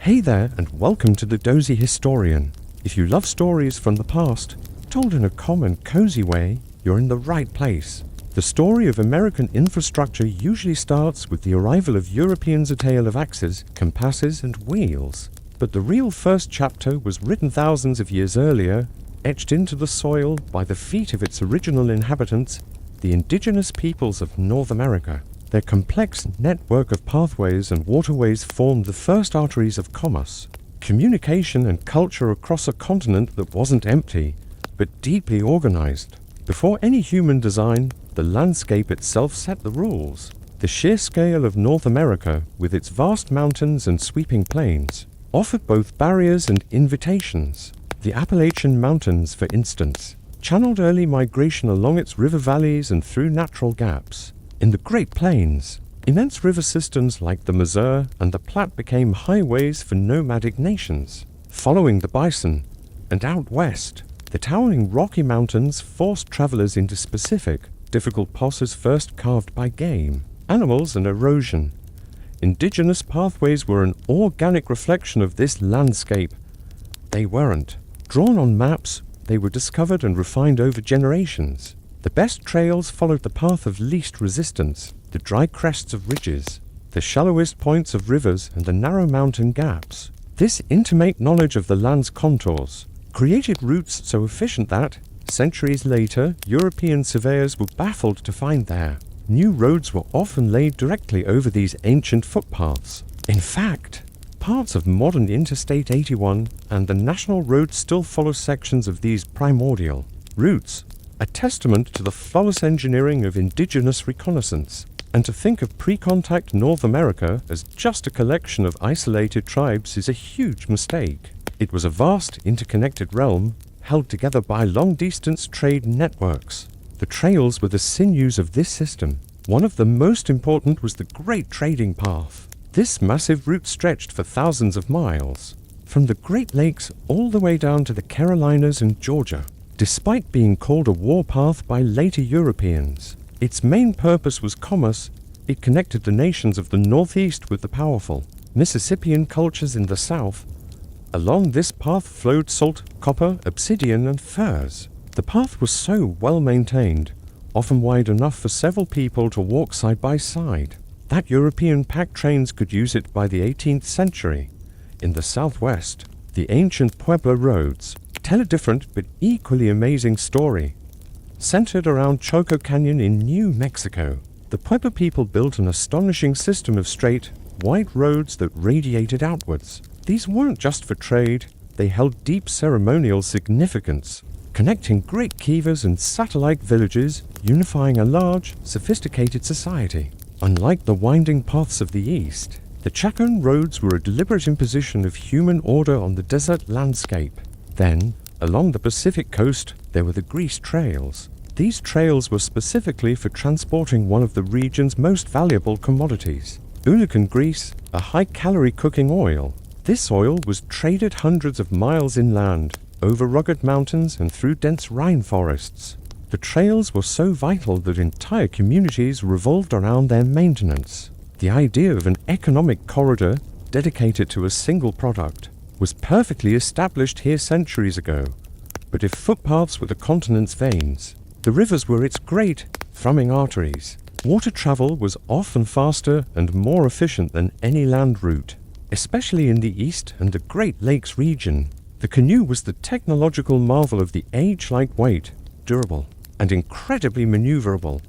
Hey there, and welcome to the Dozy Historian. If you love stories from the past, told in a calm and cozy way, you're in the right place. The story of American infrastructure usually starts with the arrival of Europeans, a tale of axes, compasses, and wheels. But the real first chapter was written thousands of years earlier, etched into the soil by the feet of its original inhabitants, the indigenous peoples of North America. Their complex network of pathways and waterways formed the first arteries of commerce, communication and culture across a continent that wasn't empty, but deeply organized. Before any human design, the landscape itself set the rules. The sheer scale of North America, with its vast mountains and sweeping plains, offered both barriers and invitations. The Appalachian Mountains, for instance, channeled early migration along its river valleys and through natural gaps. In the Great Plains, immense river systems like the Missouri and the Platte became highways for nomadic nations, following the bison. And out west, the towering Rocky Mountains forced travelers into specific, difficult passes first carved by game, animals, and erosion. Indigenous pathways were an organic reflection of this landscape. They weren't drawn on maps, they were discovered and refined over generations. The best trails followed the path of least resistance, the dry crests of ridges, the shallowest points of rivers, and the narrow mountain gaps. This intimate knowledge of the land's contours created routes so efficient that, centuries later, European surveyors were baffled to find there. New roads were often laid directly over these ancient footpaths. In fact, parts of modern Interstate 81 and the national roads still follow sections of these primordial routes, a testament to the flawless engineering of indigenous reconnaissance. And to think of pre-contact North America as just a collection of isolated tribes is a huge mistake. It was a vast, interconnected realm, held together by long-distance trade networks. The trails were the sinews of this system. One of the most important was the Great Trading Path. This massive route stretched for thousands of miles, from the Great Lakes all the way down to the Carolinas and Georgia. Despite being called a warpath by later Europeans, its main purpose was commerce. It connected the nations of the Northeast with the powerful Mississippian cultures in the South. Along this path flowed salt, copper, obsidian, and furs. The path was so well maintained, often wide enough for several people to walk side by side, that European pack trains could use it by the 18th century. In the Southwest, the ancient Pueblo roads tell a different but equally amazing story. Centered around Choco Canyon in New Mexico, the Pueblo people built an astonishing system of straight, wide roads that radiated outwards. These weren't just for trade, they held deep ceremonial significance, connecting great kivas and satellite villages, unifying a large, sophisticated society. Unlike the winding paths of the East, the Chaconne roads were a deliberate imposition of human order on the desert landscape. Then, along the Pacific coast, there were the grease trails. These trails were specifically for transporting one of the region's most valuable commodities, oolican grease, a high-calorie cooking oil. This oil was traded hundreds of miles inland, over rugged mountains and through dense rainforests. The trails were so vital that entire communities revolved around their maintenance. The idea of an economic corridor dedicated to a single product was perfectly established here centuries ago. But if footpaths were the continent's veins, the rivers were its great, thrumming arteries. Water travel was often faster and more efficient than any land route, especially in the East and the Great Lakes region. The canoe was the technological marvel of the age, lightweight, durable, and incredibly maneuverable.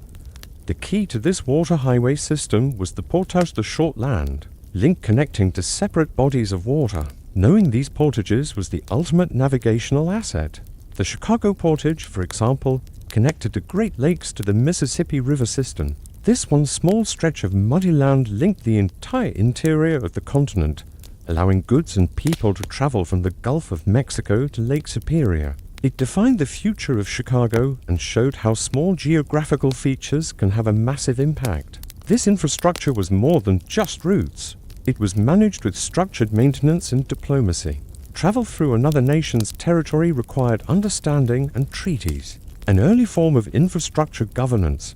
The key to this water highway system was the portage de short land, link connecting to separate bodies of water. Knowing these portages was the ultimate navigational asset. The Chicago portage, for example, connected the Great Lakes to the Mississippi River system. This one small stretch of muddy land linked the entire interior of the continent, allowing goods and people to travel from the Gulf of Mexico to Lake Superior. It defined the future of Chicago and showed how small geographical features can have a massive impact. This infrastructure was more than just routes. It was managed with structured maintenance and diplomacy. Travel through another nation's territory required understanding and treaties, an early form of infrastructure governance.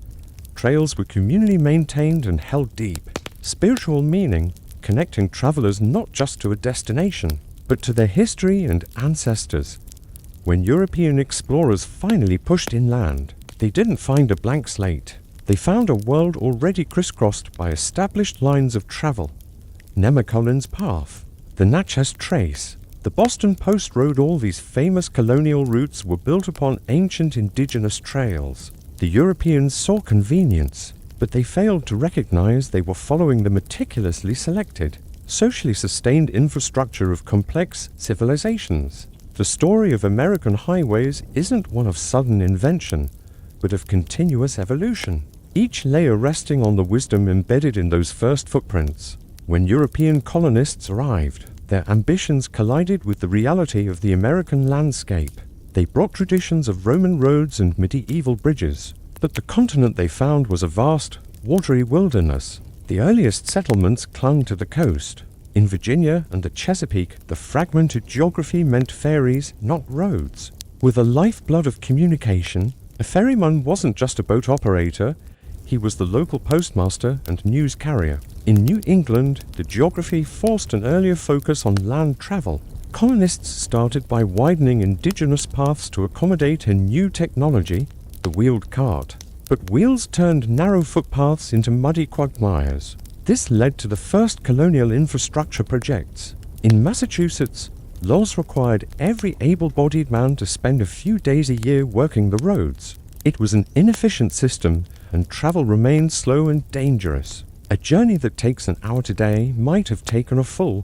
Trails were communally maintained and held deep spiritual meaning. connecting travelers not just to a destination, but to their history and ancestors. When European explorers finally pushed inland, they didn't find a blank slate. They found a world already crisscrossed by established lines of travel. Nemacolin's Path, the Natchez Trace, the Boston Post Road, all these famous colonial routes were built upon ancient indigenous trails. The Europeans saw convenience, but they failed to recognize they were following the meticulously selected, socially sustained infrastructure of complex civilizations. The story of American highways isn't one of sudden invention, but of continuous evolution, each layer resting on the wisdom embedded in those first footprints. When European colonists arrived, their ambitions collided with the reality of the American landscape. They brought traditions of Roman roads and medieval bridges, but the continent they found was a vast, watery wilderness. The earliest settlements clung to the coast. In Virginia and the Chesapeake, the fragmented geography meant ferries, not roads. With the lifeblood of communication, a ferryman wasn't just a boat operator, he was the local postmaster and news carrier. In New England, the geography forced an earlier focus on land travel. Colonists started by widening indigenous paths to accommodate a new technology, the wheeled cart. But wheels turned narrow footpaths into muddy quagmires. This led to the first colonial infrastructure projects. In Massachusetts, laws required every able-bodied man to spend a few days a year working the roads. It was an inefficient system, and travel remained slow and dangerous. A journey that takes an hour today might have taken a full,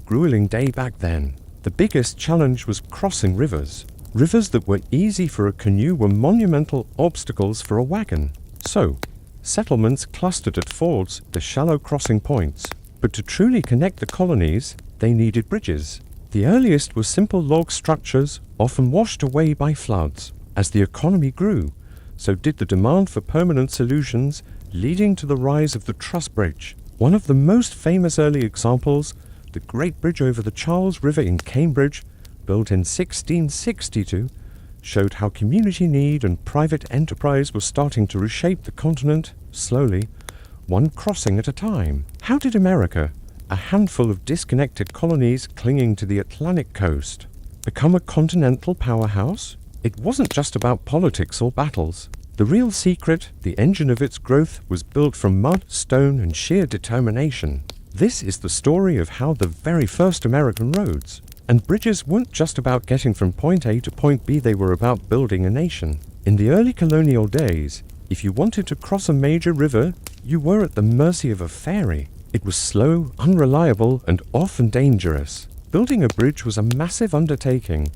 grueling day back then. The biggest challenge was crossing rivers. Rivers that were easy for a canoe were monumental obstacles for a wagon. So, settlements clustered at fords, the shallow crossing points. But to truly connect the colonies, they needed bridges. The earliest were simple log structures, often washed away by floods. As the economy grew, so did the demand for permanent solutions, leading to the rise of the truss bridge. One of the most famous early examples, the Great Bridge over the Charles River in Cambridge, built in 1662, showed how community need and private enterprise were starting to reshape the continent, slowly, one crossing at a time. How did America, a handful of disconnected colonies clinging to the Atlantic coast, become a continental powerhouse? It wasn't just about politics or battles. The real secret, the engine of its growth, was built from mud, stone, and sheer determination. This is the story of how the very first American roads and bridges weren't just about getting from point A to point B, they were about building a nation. In the early colonial days, if you wanted to cross a major river, you were at the mercy of a ferry. It was slow, unreliable, and often dangerous. Building a bridge was a massive undertaking,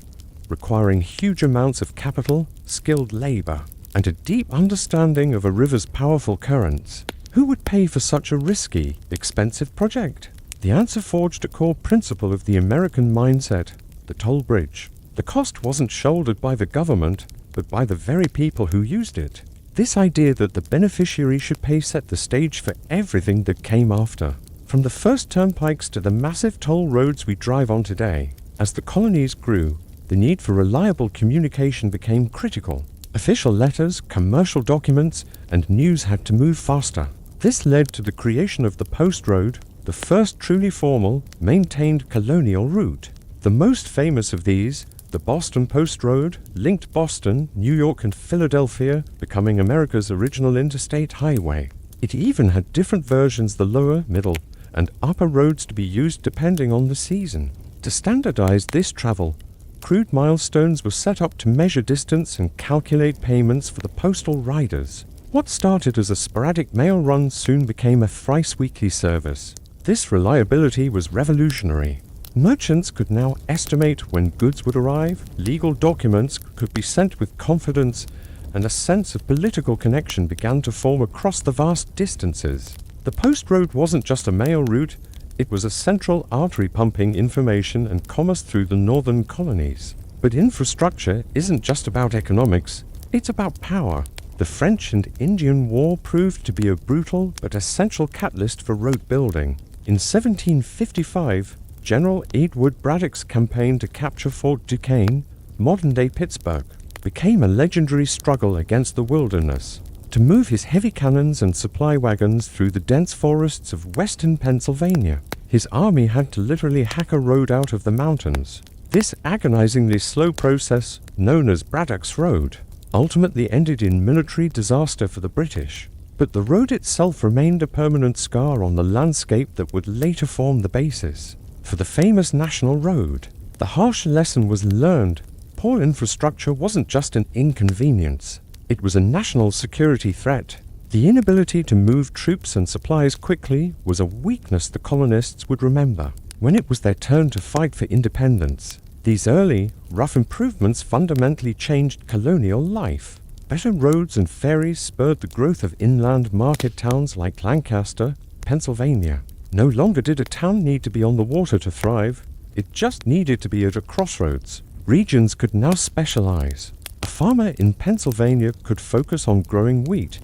requiring huge amounts of capital, skilled labor, and a deep understanding of a river's powerful currents. Who would pay for such a risky, expensive project? The answer forged a core principle of the American mindset, the toll bridge. The cost wasn't shouldered by the government, but by the very people who used it. This idea that the beneficiary should pay set the stage for everything that came after. From the first turnpikes to the massive toll roads we drive on today, as the colonies grew, the need for reliable communication became critical. Official letters, commercial documents, and news had to move faster. This led to the creation of the Post Road, the first truly formal, maintained colonial route. The most famous of these, the Boston Post Road, linked Boston, New York, and Philadelphia, becoming America's original interstate highway. It even had different versions, the lower, middle, and upper roads to be used depending on the season. To standardize this travel, crude milestones were set up to measure distance and calculate payments for the postal riders. What started as a sporadic mail run soon became a thrice-weekly service. This reliability was revolutionary. Merchants could now estimate when goods would arrive, legal documents could be sent with confidence, and a sense of political connection began to form across the vast distances. The post road wasn't just a mail route, it was a central artery pumping information and commerce through the northern colonies. But infrastructure isn't just about economics, it's about power. The French and Indian War proved to be a brutal but essential catalyst for road building. In 1755, General Edward Braddock's campaign to capture Fort Duquesne, modern-day Pittsburgh, became a legendary struggle against the wilderness. to move his heavy cannons and supply wagons through the dense forests of western Pennsylvania. His army had to literally hack a road out of the mountains. This agonizingly slow process, known as Braddock's Road, ultimately ended in military disaster for the British. But the road itself remained a permanent scar on the landscape that would later form the basis for the famous National Road. The harsh lesson was learned. Poor infrastructure wasn't just an inconvenience. It was a national security threat. The inability to move troops and supplies quickly was a weakness the colonists would remember when it was their turn to fight for independence. These early, rough improvements fundamentally changed colonial life. Better roads and ferries spurred the growth of inland market towns like Lancaster, Pennsylvania. No longer did a town need to be on the water to thrive. It just needed to be at a crossroads. Regions could now specialize. A farmer in Pennsylvania could focus on growing wheat,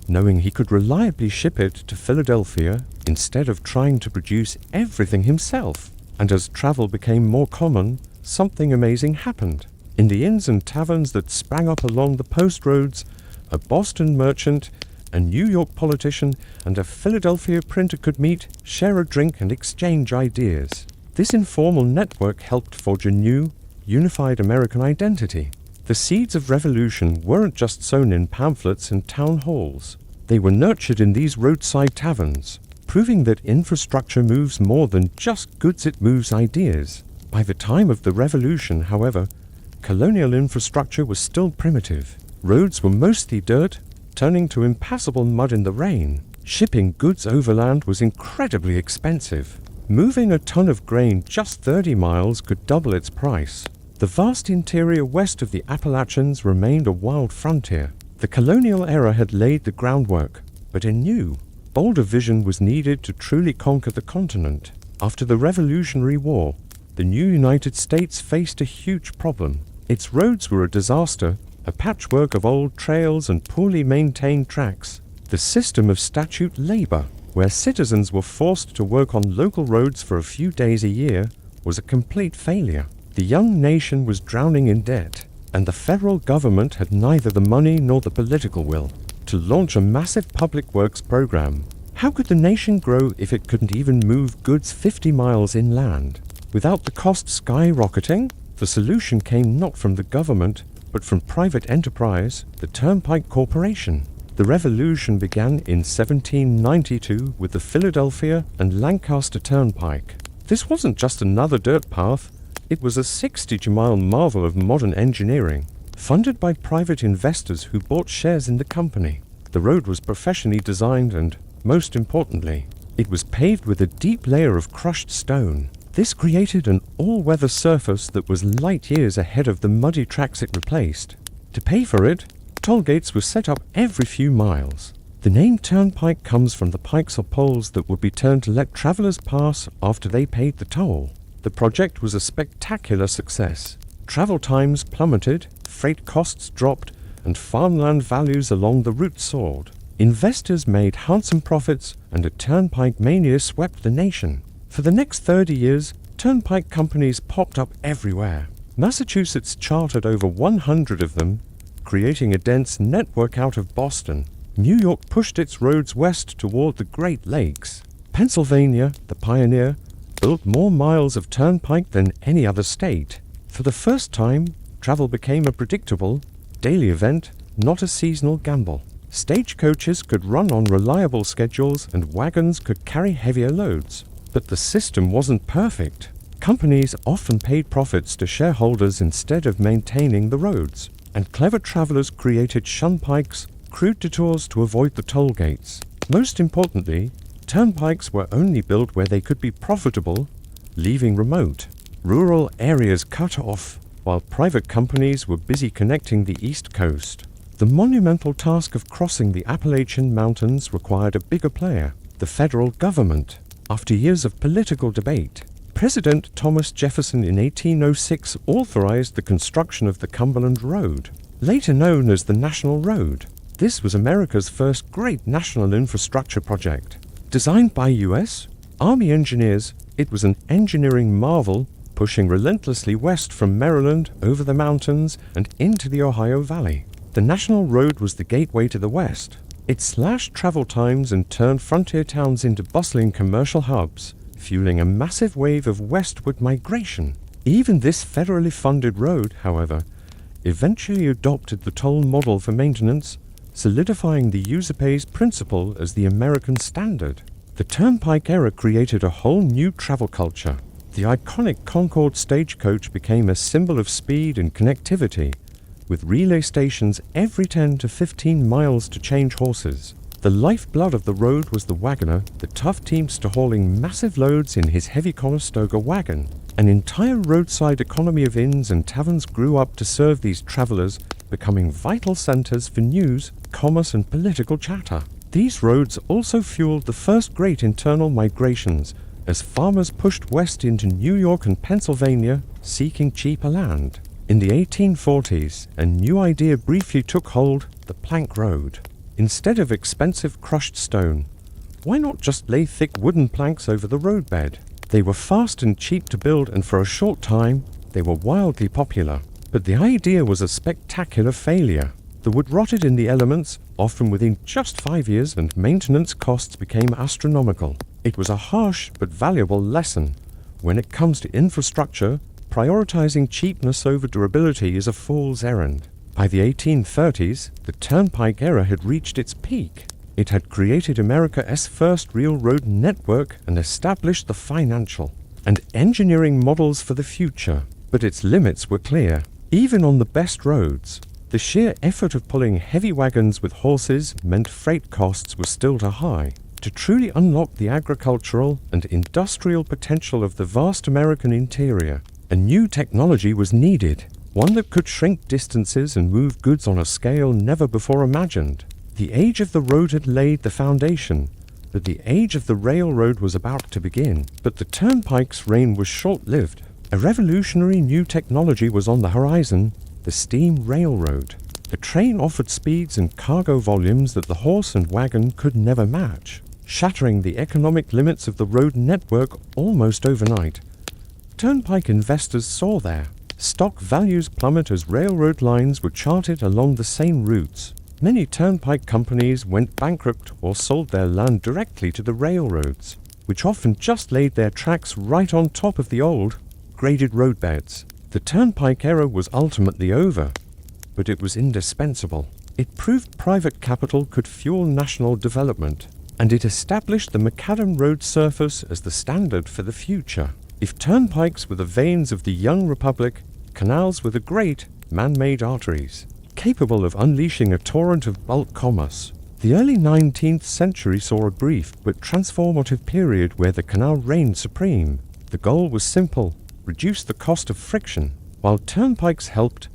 knowing he could reliably ship it to Philadelphia instead of trying to produce everything himself. And as travel became more common, something amazing happened. In the inns and taverns that sprang up along the post roads, a Boston merchant, a New York politician, and a Philadelphia printer could meet, share a drink, and exchange ideas. This informal network helped forge a new, unified American identity. The seeds of revolution weren't just sown in pamphlets and town halls. They were nurtured in these roadside taverns, proving that infrastructure moves more than just goods, it moves ideas. By the time of the Revolution, however, colonial infrastructure was still primitive. Roads were mostly dirt, turning to impassable mud in the rain. Shipping goods overland was incredibly expensive. Moving a ton of grain just 30 miles could double its price. The vast interior west of the Appalachians remained a wild frontier. The colonial era had laid the groundwork, but a new, bolder vision was needed to truly conquer the continent. After the Revolutionary War, the new United States faced a huge problem. Its roads were a disaster, a patchwork of old trails and poorly maintained tracks. The system of statute labor, where citizens were forced to work on local roads for a few days a year, was a complete failure. The young nation was drowning in debt, and the federal government had neither the money nor the political will to launch a massive public works program. How could the nation grow if it couldn't even move goods 50 miles inland? Without the cost skyrocketing, the solution came not from the government, but from private enterprise, the Turnpike Corporation. The revolution began in 1792 with the Philadelphia and Lancaster Turnpike. This wasn't just another dirt path, it was a 60-mile marvel of modern engineering, funded by private investors who bought shares in the company. The road was professionally designed and, most importantly, it was paved with a deep layer of crushed stone. This created an all-weather surface that was light years ahead of the muddy tracks it replaced. To pay for it, toll gates were set up every few miles. The name Turnpike comes from the pikes or poles that would be turned to let travelers pass after they paid the toll. The project was a spectacular success. Travel times plummeted, freight costs dropped, and farmland values along the route soared. Investors made handsome profits, and a turnpike mania swept the nation. For the next 30 years, turnpike companies popped up everywhere. Massachusetts chartered over 100 of them, creating a dense network out of Boston. New York pushed its roads west toward the Great Lakes. Pennsylvania, the pioneer, built more miles of turnpike than any other state. For the first time, travel became a predictable, daily event, not a seasonal gamble. Stagecoaches could run on reliable schedules and wagons could carry heavier loads. But the system wasn't perfect. Companies often paid profits to shareholders instead of maintaining the roads, and clever travelers created shunpikes, crude detours to avoid the toll gates. Most importantly, turnpikes were only built where they could be profitable, leaving remote, rural areas cut off, while private companies were busy connecting the East Coast. The monumental task of crossing the Appalachian Mountains required a bigger player, the federal government. After years of political debate, President Thomas Jefferson in 1806 authorized the construction of the Cumberland Road, later known as the National Road. This was America's first great national infrastructure project. Designed by U.S. Army engineers, it was an engineering marvel, pushing relentlessly west from Maryland over the mountains and into the Ohio Valley. The national road was the gateway to the West. It slashed travel times and turned frontier towns into bustling commercial hubs, fueling a massive wave of westward migration. Even this federally funded road, however, eventually adopted the toll model for maintenance, solidifying the user pays principle as the American standard. The Turnpike era created a whole new travel culture. The iconic Concord stagecoach became a symbol of speed and connectivity, with relay stations every 10 to 15 miles to change horses. The lifeblood of the road was the wagoner, the tough teamster hauling massive loads in his heavy Conestoga wagon. An entire roadside economy of inns and taverns grew up to serve these travelers, becoming vital centers for news, commerce, and political chatter. These roads also fueled the first great internal migrations, as farmers pushed west into New York and Pennsylvania, seeking cheaper land. In the 1840s, a new idea briefly took hold: the plank road. Instead of expensive crushed stone, why not just lay thick wooden planks over the roadbed? They were fast and cheap to build, and for a short time, they were wildly popular. But the idea was a spectacular failure. The wood rotted in the elements, often within just 5 years, and maintenance costs became astronomical. It was a harsh but valuable lesson. When it comes to infrastructure, prioritizing cheapness over durability is a fool's errand. By the 1830s, the Turnpike era had reached its peak. It had created America's first real road network and established the financial and engineering models for the future. But its limits were clear. Even on the best roads, the sheer effort of pulling heavy wagons with horses meant freight costs were still too high. To truly unlock the agricultural and industrial potential of the vast American interior, a new technology was needed, one that could shrink distances and move goods on a scale never before imagined. The age of the road had laid the foundation, but the age of the railroad was about to begin. But the Turnpike's reign was short-lived. A revolutionary new technology was on the horizon: the steam railroad. The train offered speeds and cargo volumes that the horse and wagon could never match, shattering the economic limits of the road network almost overnight. Turnpike investors saw their stock values plummet as railroad lines were charted along the same routes. Many turnpike companies went bankrupt or sold their land directly to the railroads, which often just laid their tracks right on top of the old, graded roadbeds. The Turnpike era was ultimately over, but it was indispensable. It proved private capital could fuel national development, and it established the macadam road surface as the standard for the future. If turnpikes were the veins of the young republic, canals were the great, man-made arteries, capable of unleashing a torrent of bulk commerce. The early 19th century saw a brief but transformative period where the canal reigned supreme. The goal was simple: reduce the cost of friction. While turnpikes helped,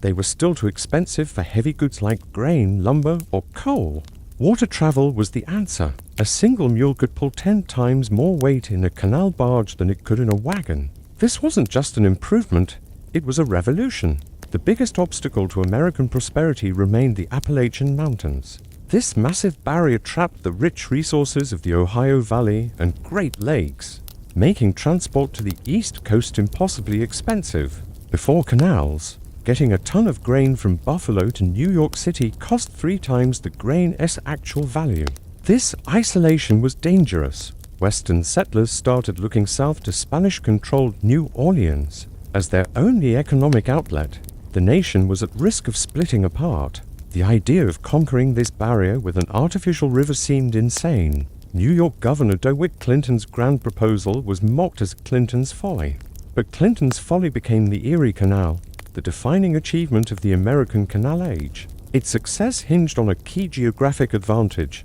they were still too expensive for heavy goods like grain, lumber, or coal. Water travel was the answer. A single mule could pull 10 times more weight in a canal barge than it could in a wagon. This wasn't just an improvement, it was a revolution. The biggest obstacle to American prosperity remained the Appalachian Mountains. This massive barrier trapped the rich resources of the Ohio Valley and Great Lakes, making transport to the East Coast impossibly expensive. Before canals, getting a ton of grain from Buffalo to New York City cost 3 times the grain's actual value. This isolation was dangerous. Western settlers started looking south to Spanish-controlled New Orleans as their only economic outlet. The nation was at risk of splitting apart. The idea of conquering this barrier with an artificial river seemed insane. New York Governor DeWitt Clinton's grand proposal was mocked as Clinton's folly. But Clinton's folly became the Erie Canal, the defining achievement of the American Canal Age. Its success hinged on a key geographic advantage: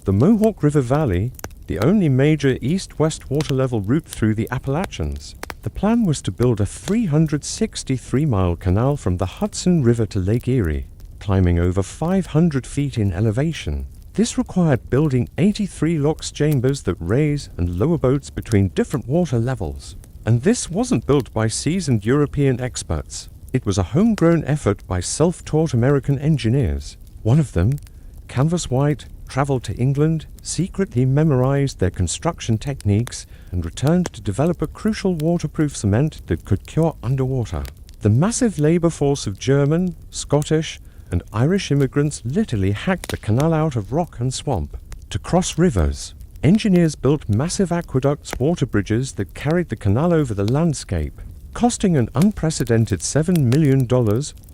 the Mohawk River Valley, the only major east-west water level route through the Appalachians. The plan was to build a 363-mile canal from the Hudson River to Lake Erie, climbing over 500 feet in elevation. This required building 83 locks chambers that raise and lower boats between different water levels. And this wasn't built by seasoned European experts. It was a homegrown effort by self-taught American engineers. One of them, Canvas White, traveled to England, secretly memorized their construction techniques, and returned to develop a crucial waterproof cement that could cure underwater. The massive labor force of German, Scottish, and Irish immigrants literally hacked the canal out of rock and swamp. To cross rivers, engineers built massive aqueducts, water bridges that carried the canal over the landscape, costing an unprecedented $7 million,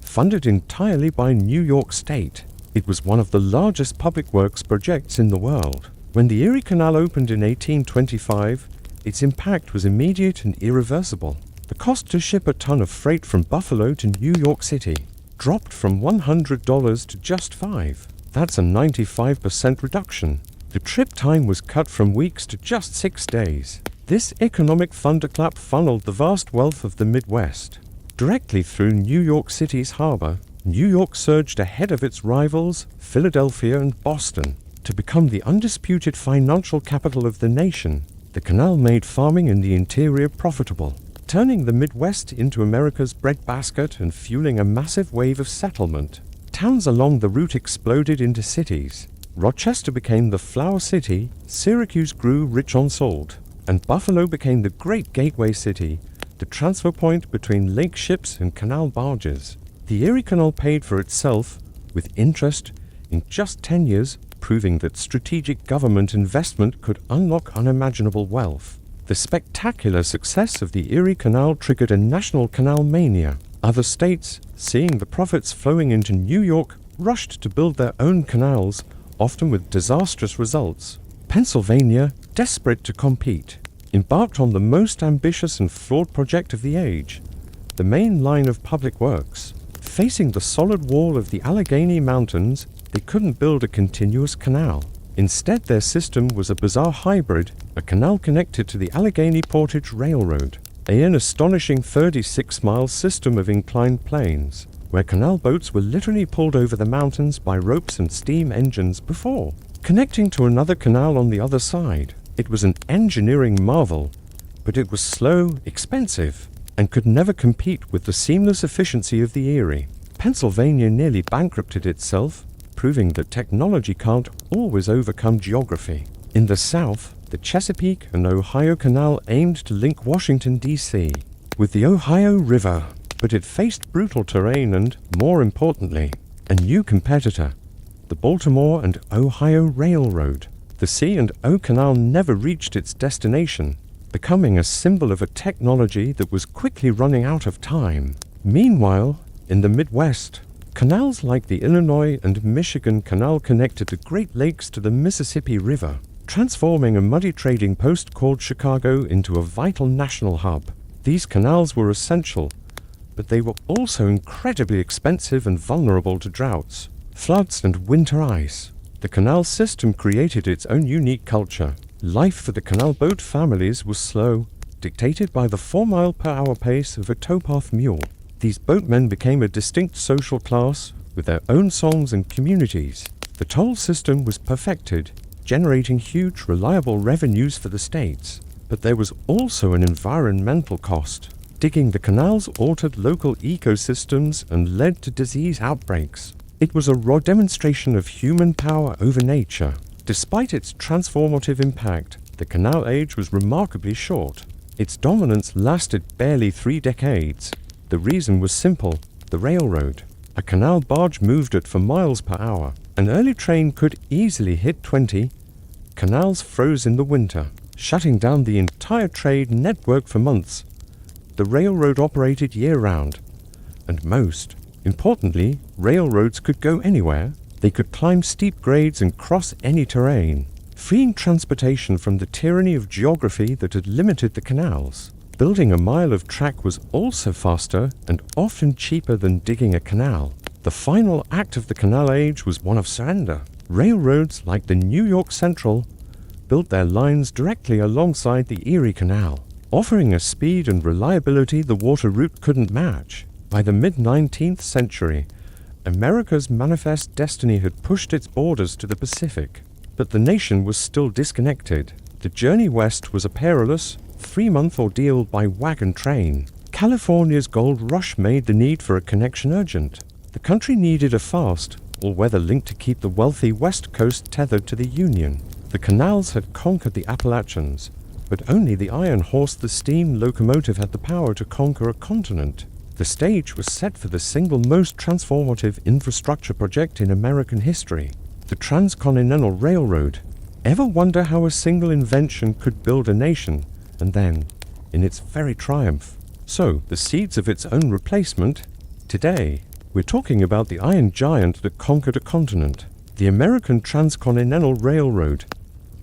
funded entirely by New York State. It was one of the largest public works projects in the world. When the Erie Canal opened in 1825, its impact was immediate and irreversible. The cost to ship a ton of freight from Buffalo to New York City dropped from $100 to just $5. That's a 95% reduction. The trip time was cut from weeks to just 6 days. This economic thunderclap funneled the vast wealth of the Midwest directly through New York City's harbor. New York surged ahead of its rivals, Philadelphia and Boston, to become the undisputed financial capital of the nation. The canal made farming in the interior profitable, turning the Midwest into America's breadbasket and fueling a massive wave of settlement. Towns along the route exploded into cities. Rochester became the Flower City, Syracuse grew rich on salt, and Buffalo became the great gateway city, the transfer point between lake ships and canal barges. The Erie Canal paid for itself, with interest, in just 10 years, proving that strategic government investment could unlock unimaginable wealth. The spectacular success of the Erie Canal triggered a national canal mania. Other states, seeing the profits flowing into New York, rushed to build their own canals, often with disastrous results. Pennsylvania, desperate to compete, embarked on the most ambitious and flawed project of the age, the main line of public works. Facing the solid wall of the Allegheny Mountains, they couldn't build a continuous canal. Instead, their system was a bizarre hybrid, a canal connected to the Allegheny Portage Railroad, an astonishing 36-mile system of inclined planes, where canal boats were literally pulled over the mountains by ropes and steam engines before connecting to another canal on the other side. It was an engineering marvel, but it was slow, expensive, and could never compete with the seamless efficiency of the Erie. Pennsylvania nearly bankrupted itself, proving that technology can't always overcome geography. In the South, the Chesapeake and Ohio Canal aimed to link Washington, D.C. with the Ohio River, but it faced brutal terrain and, more importantly, a new competitor, the Baltimore and Ohio Railroad. The C&O Canal never reached its destination, becoming a symbol of a technology that was quickly running out of time. Meanwhile, in the Midwest, canals like the Illinois and Michigan Canal connected the Great Lakes to the Mississippi River, transforming a muddy trading post called Chicago into a vital national hub. These canals were essential, but they were also incredibly expensive and vulnerable to droughts, floods, and winter ice. The canal system created its own unique culture. Life for the canal boat families was slow, dictated by the 4-mile-per-hour pace of a towpath mule. These boatmen became a distinct social class with their own songs and communities. The toll system was perfected, generating huge, reliable revenues for the states. But there was also an environmental cost. Digging the canals altered local ecosystems and led to disease outbreaks. It was a raw demonstration of human power over nature. Despite its transformative impact, the canal age was remarkably short. Its dominance lasted barely 3 decades. The reason was simple: the railroad. A canal barge moved at 4 miles per hour. An early train could easily hit 20. Canals froze in the winter, shutting down the entire trade network for months. The railroad operated year-round, and most importantly, railroads could go anywhere. They could climb steep grades and cross any terrain, freeing transportation from the tyranny of geography that had limited the canals. Building a mile of track was also faster and often cheaper than digging a canal. The final act of the canal age was one of surrender. Railroads like the New York Central built their lines directly alongside the Erie Canal, offering a speed and reliability the water route couldn't match. By the mid-19th century, America's manifest destiny had pushed its borders to the Pacific, but the nation was still disconnected. The journey west was a perilous, 3-month ordeal by wagon train. California's gold rush made the need for a connection urgent. The country needed a fast, all-weather link to keep the wealthy West Coast tethered to the Union. The canals had conquered the Appalachians, but only the iron horse, the steam locomotive, had the power to conquer a continent. The stage was set for the single most transformative infrastructure project in American history, the Transcontinental Railroad. Ever wonder how a single invention could build a nation, and then, in its very triumph, sow the seeds of its own replacement? Today, we're talking about the iron giant that conquered a continent, the American Transcontinental Railroad.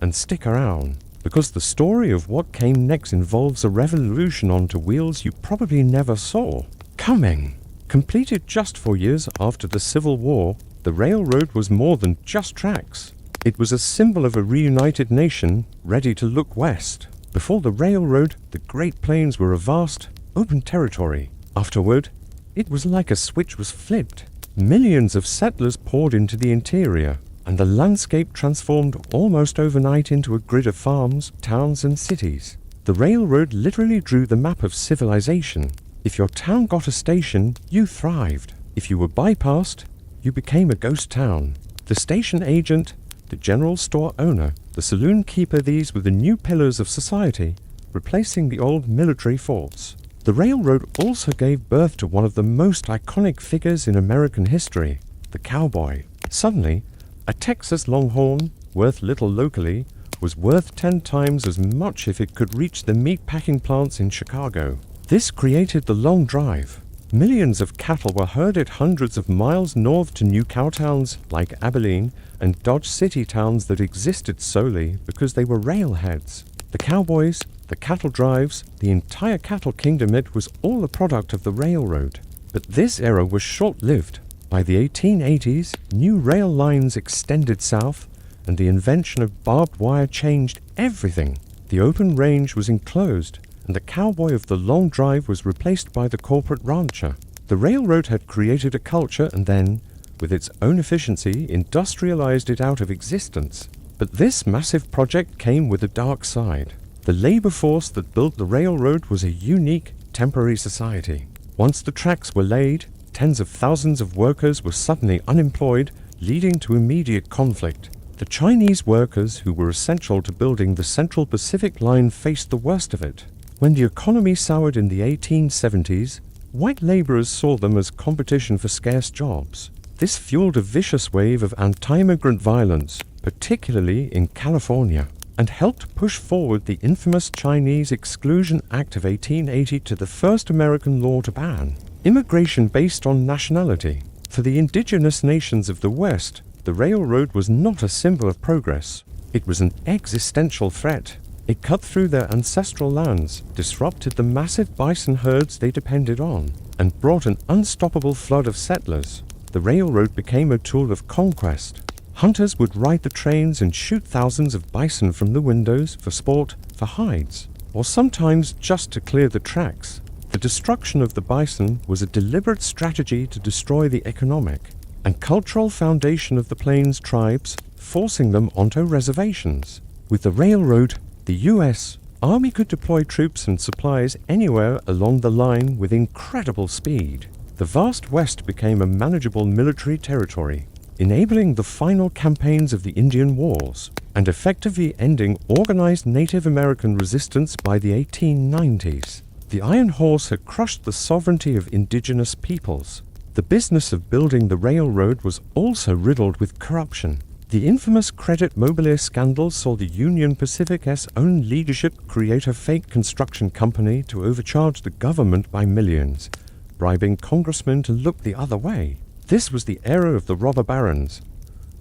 And stick around, because the story of what came next involves a revolution onto wheels you probably never saw coming. Completed just 4 years after the Civil War, the railroad was more than just tracks. It was a symbol of a reunited nation ready to look west. Before the railroad, the Great Plains were a vast, open territory. Afterward, it was like a switch was flipped. Millions of settlers poured into the interior, and the landscape transformed almost overnight into a grid of farms, towns, and cities. The railroad literally drew the map of civilization. If your town got a station, you thrived. If you were bypassed, you became a ghost town. The station agent, the general store owner, the saloon keeper, these were the new pillars of society, replacing the old military forts. The railroad also gave birth to one of the most iconic figures in American history, the cowboy. Suddenly, a Texas Longhorn, worth little locally, was worth 10 times as much if it could reach the meat-packing plants in Chicago. This created the long drive. Millions of cattle were herded hundreds of miles north to new cowtowns like Abilene and Dodge City towns that existed solely because they were railheads. The cowboys, the cattle drives, the entire cattle kingdom, it was all a product of the railroad. But this era was short-lived. By the 1880s, new rail lines extended south, and the invention of barbed wire changed everything. The open range was enclosed, and the cowboy of the long drive was replaced by the corporate rancher. The railroad had created a culture and then, with its own efficiency, industrialized it out of existence. But this massive project came with a dark side. The labor force that built the railroad was a unique, temporary society. Once the tracks were laid, tens of thousands of workers were suddenly unemployed, leading to immediate conflict. The Chinese workers who were essential to building the Central Pacific Line faced the worst of it. When the economy soured in the 1870s, white laborers saw them as competition for scarce jobs. This fueled a vicious wave of anti-immigrant violence, particularly in California, and helped push forward the infamous Chinese Exclusion Act of 1880 to the first American law to ban immigration based on nationality. For the indigenous nations of the West, the railroad was not a symbol of progress. It was an existential threat. It cut through their ancestral lands, disrupted the massive bison herds they depended on, and brought an unstoppable flood of settlers. The railroad became a tool of conquest. Hunters would ride the trains and shoot thousands of bison from the windows for sport, for hides, or sometimes just to clear the tracks. The destruction of the bison was a deliberate strategy to destroy the economic and cultural foundation of the Plains tribes, forcing them onto reservations. With the railroad, the U.S. Army could deploy troops and supplies anywhere along the line with incredible speed. The vast West became a manageable military territory, enabling the final campaigns of the Indian Wars, and effectively ending organized Native American resistance by the 1890s. The Iron Horse had crushed the sovereignty of indigenous peoples. The business of building the railroad was also riddled with corruption. The infamous Credit Mobilier scandal saw the Union Pacific's own leadership create a fake construction company to overcharge the government by millions, bribing congressmen to look the other way. This was the era of the robber barons.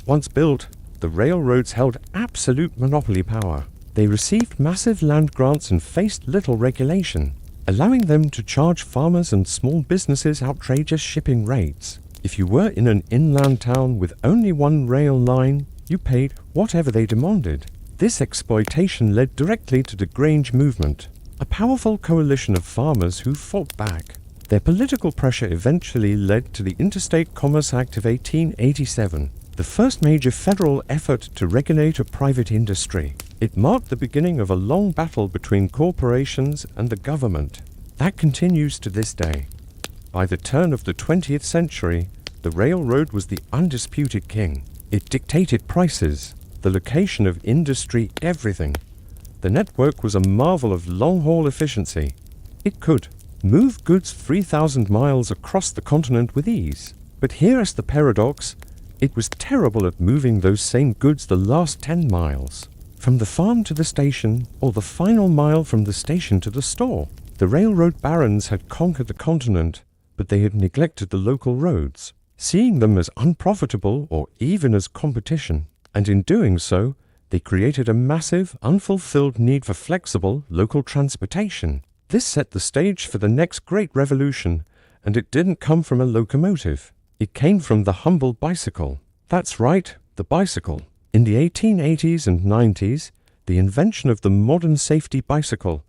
Once built, the railroads held absolute monopoly power. They received massive land grants and faced little regulation, allowing them to charge farmers and small businesses outrageous shipping rates. If you were in an inland town with only one rail line, you paid whatever they demanded. This exploitation led directly to the Grange movement, a powerful coalition of farmers who fought back. Their political pressure eventually led to the Interstate Commerce Act of 1887, the first major federal effort to regulate a private industry. It marked the beginning of a long battle between corporations and the government. That continues to this day. By the turn of the 20th century, the railroad was the undisputed king. It dictated prices, the location of industry, everything. The network was a marvel of long-haul efficiency. It could, move goods 3,000 miles across the continent with ease. But here's the paradox. It was terrible at moving those same goods the last 10 miles. From the farm to the station, or the final mile from the station to the store. The railroad barons had conquered the continent, but they had neglected the local roads, seeing them as unprofitable or even as competition. And in doing so, they created a massive, unfulfilled need for flexible, local transportation. This set the stage for the next great revolution, and it didn't come from a locomotive. It came from the humble bicycle. That's right, the bicycle. In the 1880s and 90s, the invention of the modern safety bicycle,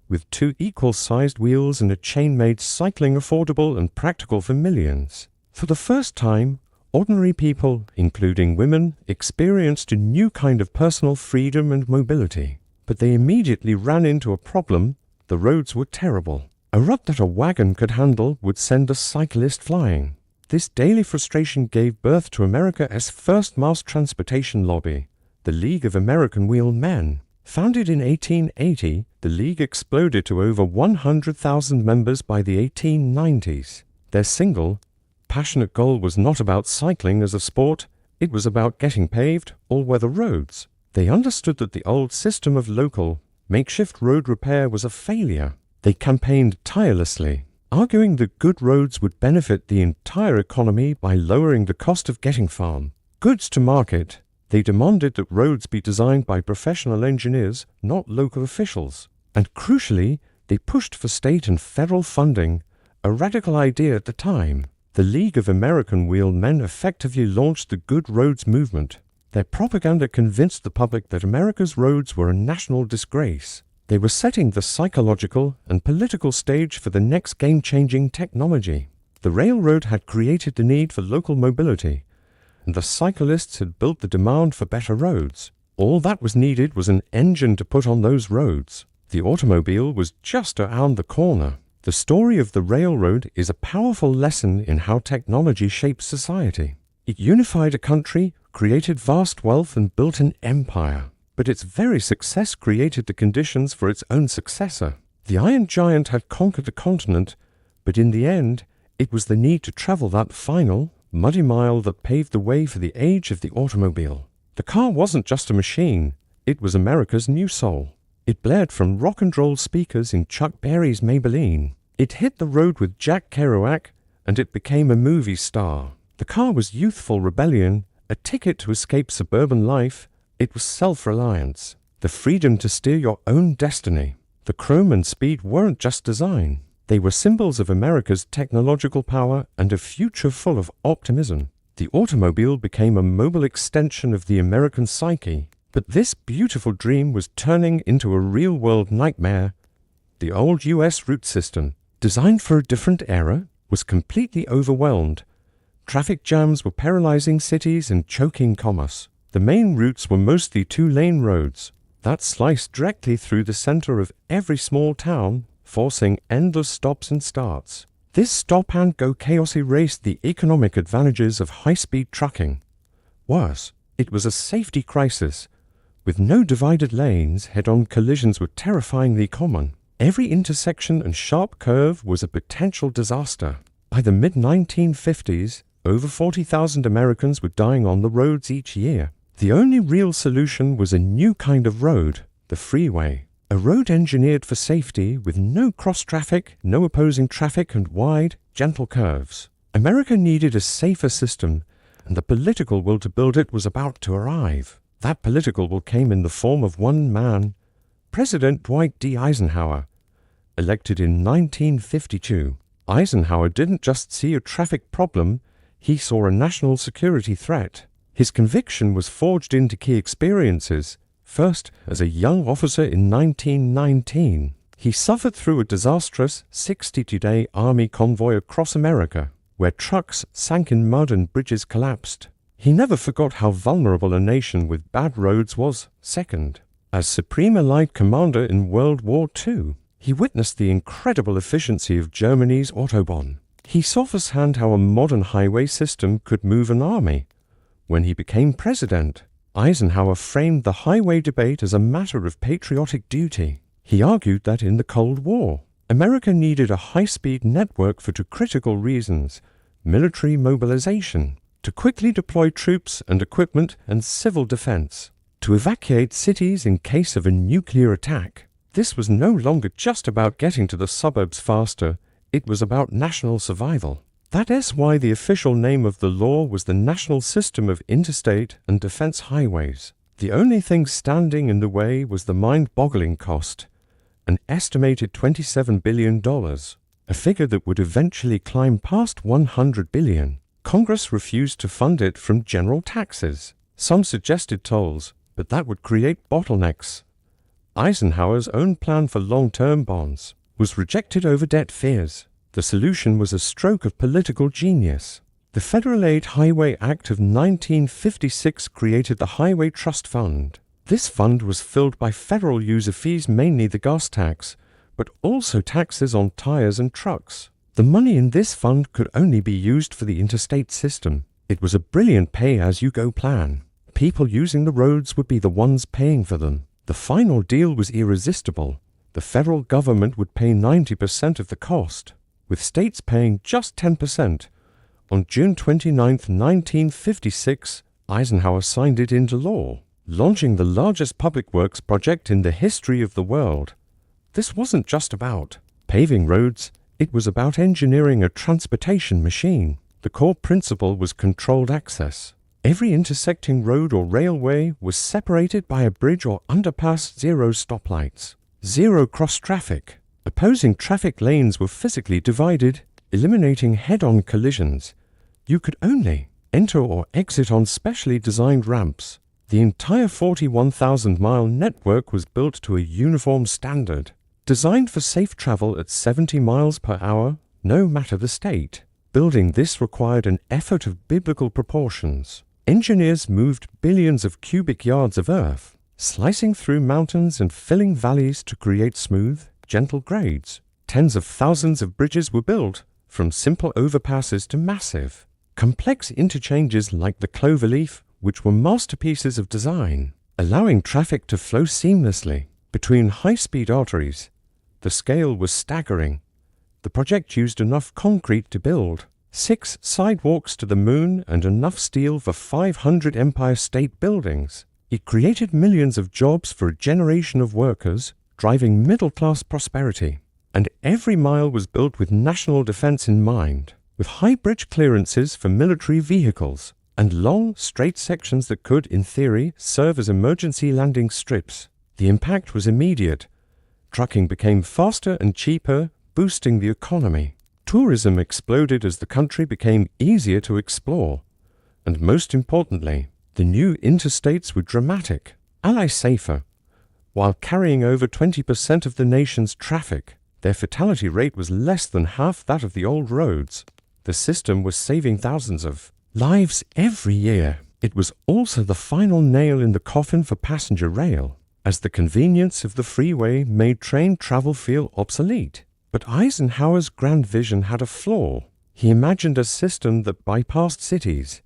with two equal-sized wheels and a chain made cycling affordable and practical for millions. For the first time, ordinary people, including women, experienced a new kind of personal freedom and mobility. But they immediately ran into a problem. The roads were terrible. A rut that a wagon could handle would send a cyclist flying. This daily frustration gave birth to America's first mass transportation lobby, the League of American Wheelmen. Founded in 1880, the League exploded to over 100,000 members by the 1890s. Their single, passionate goal was not about cycling as a sport, it was about getting paved, all-weather roads. They understood that the old system of local, makeshift road repair was a failure. They campaigned tirelessly, arguing that good roads would benefit the entire economy by lowering the cost of getting farm goods to market. They demanded that roads be designed by professional engineers, not local officials. And crucially, they pushed for state and federal funding, a radical idea at the time. The League of American Wheelmen effectively launched the Good Roads movement. Their propaganda convinced the public that America's roads were a national disgrace. They were setting the psychological and political stage for the next game-changing technology. The railroad had created the need for local mobility, and the cyclists had built the demand for better roads. All that was needed was an engine to put on those roads. The automobile was just around the corner. The story of the railroad is a powerful lesson in how technology shapes society. It unified a country, created vast wealth, and built an empire. But its very success created the conditions for its own successor. The Iron Giant had conquered the continent, but in the end, it was the need to travel that final, muddy mile that paved the way for the age of the automobile. The car wasn't just a machine, it was America's new soul. It blared from rock and roll speakers in Chuck Berry's Maybelline. It hit the road with Jack Kerouac, and it became a movie star. The car was youthful rebellion, a ticket to escape suburban life. It was self-reliance, the freedom to steer your own destiny. The chrome and speed weren't just design. They were symbols of America's technological power and a future full of optimism. The automobile became a mobile extension of the American psyche. But this beautiful dream was turning into a real-world nightmare. The old U.S. route system, designed for a different era, was completely overwhelmed. Traffic jams were paralyzing cities and choking commerce. The main routes were mostly two-lane roads that sliced directly through the center of every small town, forcing endless stops and starts. This stop-and-go chaos erased the economic advantages of high-speed trucking. Worse, it was a safety crisis. With no divided lanes, head-on collisions were terrifyingly common. Every intersection and sharp curve was a potential disaster. By the mid-1950s, over 40,000 Americans were dying on the roads each year. The only real solution was a new kind of road, the freeway. A road engineered for safety with no cross-traffic, no opposing traffic, and wide, gentle curves. America needed a safer system, and the political will to build it was about to arrive. That political will came in the form of one man, President Dwight D. Eisenhower, elected in 1952. Eisenhower didn't just see a traffic problem, he saw a national security threat. His conviction was forged into key experiences. First, as a young officer in 1919, he suffered through a disastrous 62-day Army convoy across America, where trucks sank in mud and bridges collapsed. He never forgot how vulnerable a nation with bad roads was. Second, as Supreme Allied Commander in World War II, he witnessed the incredible efficiency of Germany's Autobahn. He saw firsthand how a modern highway system could move an army. When he became president, Eisenhower framed the highway debate as a matter of patriotic duty. He argued that in the Cold War, America needed a high-speed network for two critical reasons: military mobilization, to quickly deploy troops and equipment, and civil defense, to evacuate cities in case of a nuclear attack. This was no longer just about getting to the suburbs faster, it was about national survival. That's why the official name of the law was the National System of Interstate and Defense Highways. The only thing standing in the way was the mind-boggling cost, an estimated $27 billion, a figure that would eventually climb past $100 billion. Congress refused to fund it from general taxes. Some suggested tolls, but that would create bottlenecks. Eisenhower's own plan for long-term bonds was rejected over debt fears. The solution was a stroke of political genius. The Federal Aid Highway Act of 1956 created the Highway Trust Fund. This fund was filled by federal user fees, mainly the gas tax, but also taxes on tires and trucks. The money in this fund could only be used for the interstate system. It was a brilliant pay-as-you-go plan. People using the roads would be the ones paying for them. The final deal was irresistible. The federal government would pay 90% of the cost, with states paying just 10%. On June 29, 1956, Eisenhower signed it into law, launching the largest public works project in the history of the world. This wasn't just about paving roads, it was about engineering a transportation machine. The core principle was controlled access. Every intersecting road or railway was separated by a bridge or underpass, zero stoplights, zero cross-traffic. Opposing traffic lanes were physically divided, eliminating head-on collisions. You could only enter or exit on specially designed ramps. The entire 41,000-mile network was built to a uniform standard, designed for safe travel at 70 miles per hour, no matter the state. Building this required an effort of biblical proportions. Engineers moved billions of cubic yards of earth, slicing through mountains and filling valleys to create smooth, gentle grades. Tens of thousands of bridges were built, from simple overpasses to massive, complex interchanges like the Cloverleaf, which were masterpieces of design, allowing traffic to flow seamlessly between high-speed arteries. The scale was staggering. The project used enough concrete to build 6 sidewalks to the moon and enough steel for 500 Empire State Buildings. It created millions of jobs for a generation of workers, driving middle-class prosperity. And every mile was built with national defense in mind, with high bridge clearances for military vehicles, and long, straight sections that could, in theory, serve as emergency landing strips. The impact was immediate. Trucking became faster and cheaper, boosting the economy. Tourism exploded as the country became easier to explore. And most importantly, the new interstates were dramatic, ally safer. While carrying over 20% of the nation's traffic, their fatality rate was less than half that of the old roads. The system was saving thousands of lives every year. It was also the final nail in the coffin for passenger rail, as the convenience of the freeway made train travel feel obsolete. But Eisenhower's grand vision had a flaw. He imagined a system that bypassed cities,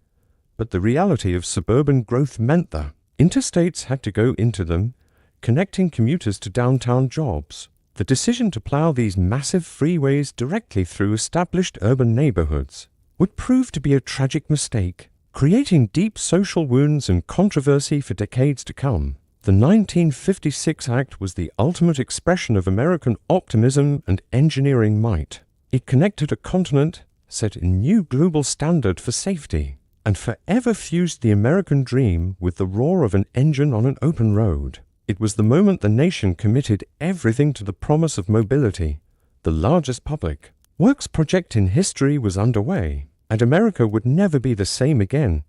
but the reality of suburban growth meant that interstates had to go into them, connecting commuters to downtown jobs. The decision to plow these massive freeways directly through established urban neighborhoods would prove to be a tragic mistake, creating deep social wounds and controversy for decades to come. The 1956 Act was the ultimate expression of American optimism and engineering might. It connected a continent, set a new global standard for safety, and forever fused the American dream with the roar of an engine on an open road. It was the moment the nation committed everything to the promise of mobility. The largest public works project in history was underway, and America would never be the same again.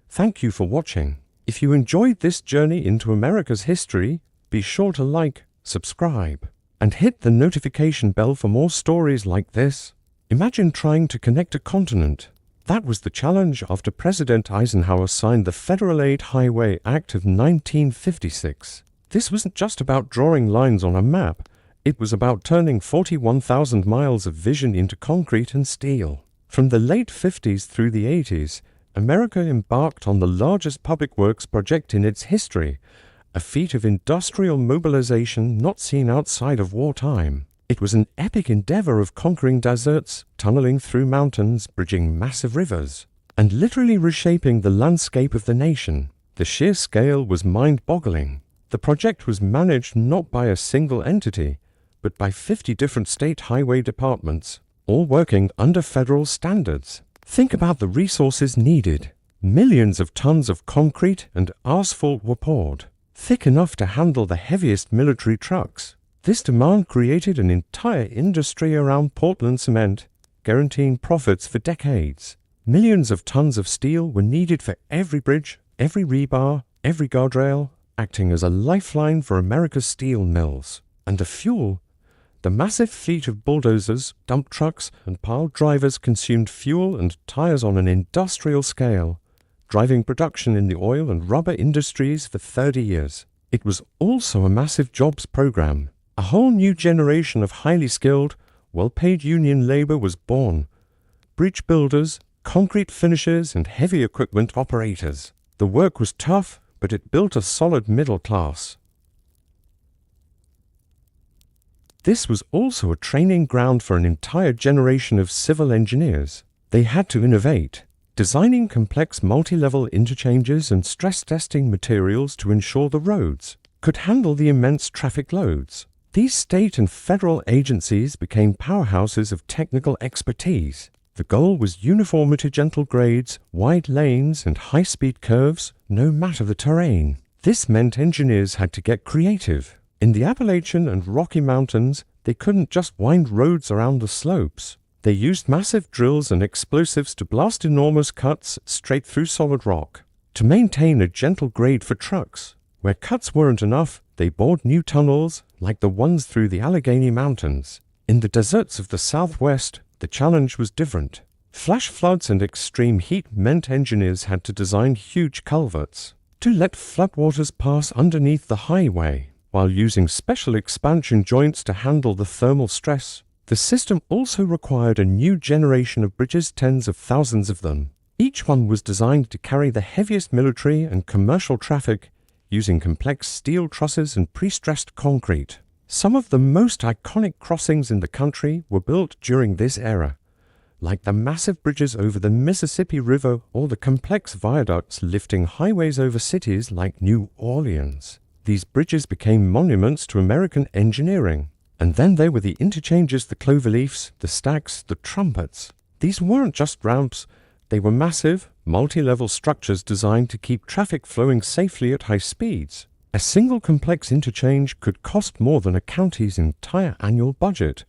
Thank you for watching. If you enjoyed this journey into America's history, be sure to like, subscribe, and hit the notification bell for more stories like this. Imagine trying to connect a continent. That was the challenge after President Eisenhower signed the Federal Aid Highway Act of 1956. This wasn't just about drawing lines on a map. It was about turning 41,000 miles of vision into concrete and steel. From the late 50s through the 80s, America embarked on the largest public works project in its history, a feat of industrial mobilization not seen outside of wartime. It was an epic endeavor of conquering deserts, tunneling through mountains, bridging massive rivers, and literally reshaping the landscape of the nation. The sheer scale was mind-boggling. The project was managed not by a single entity, but by 50 different state highway departments, all working under federal standards. Think about the resources needed. Millions of tons of concrete and asphalt were poured, thick enough to handle the heaviest military trucks. This demand created an entire industry around Portland cement, guaranteeing profits for decades. Millions of tons of steel were needed for every bridge, every rebar, every guardrail, acting as a lifeline for America's steel mills. And the fuel? The massive fleet of bulldozers, dump trucks, and pile drivers consumed fuel and tires on an industrial scale, driving production in the oil and rubber industries for 30 years. It was also a massive jobs program. A whole new generation of highly skilled, well-paid union labor was born. Bridge builders, concrete finishers, and heavy equipment operators. The work was tough, but it built a solid middle class. This was also a training ground for an entire generation of civil engineers. They had to innovate, designing complex multi-level interchanges and stress-testing materials to ensure the roads could handle the immense traffic loads. These state and federal agencies became powerhouses of technical expertise. The goal was uniformity, gentle grades, wide lanes, and high-speed curves, no matter the terrain. This meant engineers had to get creative. In the Appalachian and Rocky Mountains, they couldn't just wind roads around the slopes. They used massive drills and explosives to blast enormous cuts straight through solid rock. To maintain a gentle grade for trucks, where cuts weren't enough, they bored new tunnels, like the ones through the Allegheny Mountains. In the deserts of the Southwest, the challenge was different. Flash floods and extreme heat meant engineers had to design huge culverts to let floodwaters pass underneath the highway, while using special expansion joints to handle the thermal stress. The system also required a new generation of bridges, tens of thousands of them. Each one was designed to carry the heaviest military and commercial traffic, using complex steel trusses and pre-stressed concrete. Some of the most iconic crossings in the country were built during this era, like the massive bridges over the Mississippi River or the complex viaducts lifting highways over cities like New Orleans. These bridges became monuments to American engineering. And then there were the interchanges, the cloverleafs, the stacks, the trumpets. These weren't just ramps. They were massive, multi-level structures designed to keep traffic flowing safely at high speeds. A single complex interchange could cost more than a county's entire annual budget,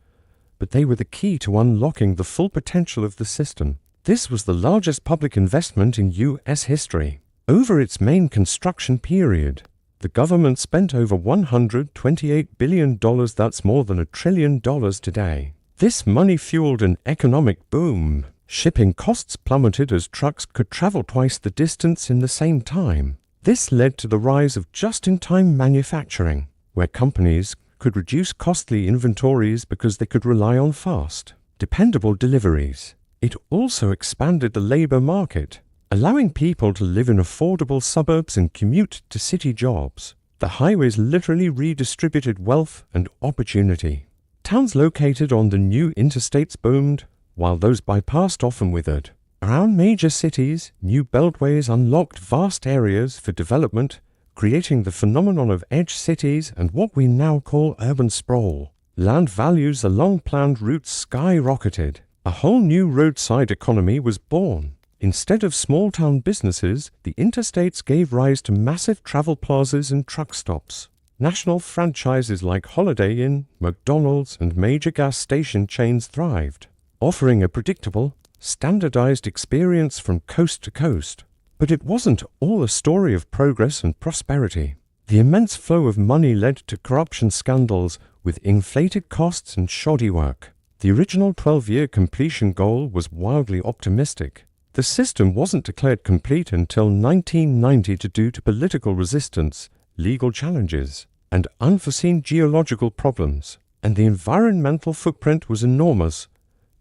but they were the key to unlocking the full potential of the system. This was the largest public investment in U.S. history. Over its main construction period, the government spent over $128 billion. That's more than $1 trillion today. This money fueled an economic boom. Shipping costs plummeted as trucks could travel twice the distance in the same time. This led to the rise of just-in-time manufacturing, where companies could reduce costly inventories because they could rely on fast, dependable deliveries. It also expanded the labor market, allowing people to live in affordable suburbs and commute to city jobs. The highways literally redistributed wealth and opportunity. Towns located on the new interstates boomed, while those bypassed often withered. Around major cities, new beltways unlocked vast areas for development, creating the phenomenon of edge cities and what we now call urban sprawl. Land values along planned routes skyrocketed. A whole new roadside economy was born. Instead of small-town businesses, the interstates gave rise to massive travel plazas and truck stops. National franchises like Holiday Inn, McDonald's, and major gas station chains thrived, offering a predictable, standardized experience from coast to coast. But it wasn't all a story of progress and prosperity. The immense flow of money led to corruption scandals with inflated costs and shoddy work. The original 12-year completion goal was wildly optimistic. The system wasn't declared complete until 1990 due to political resistance, legal challenges, and unforeseen geological problems. And the environmental footprint was enormous.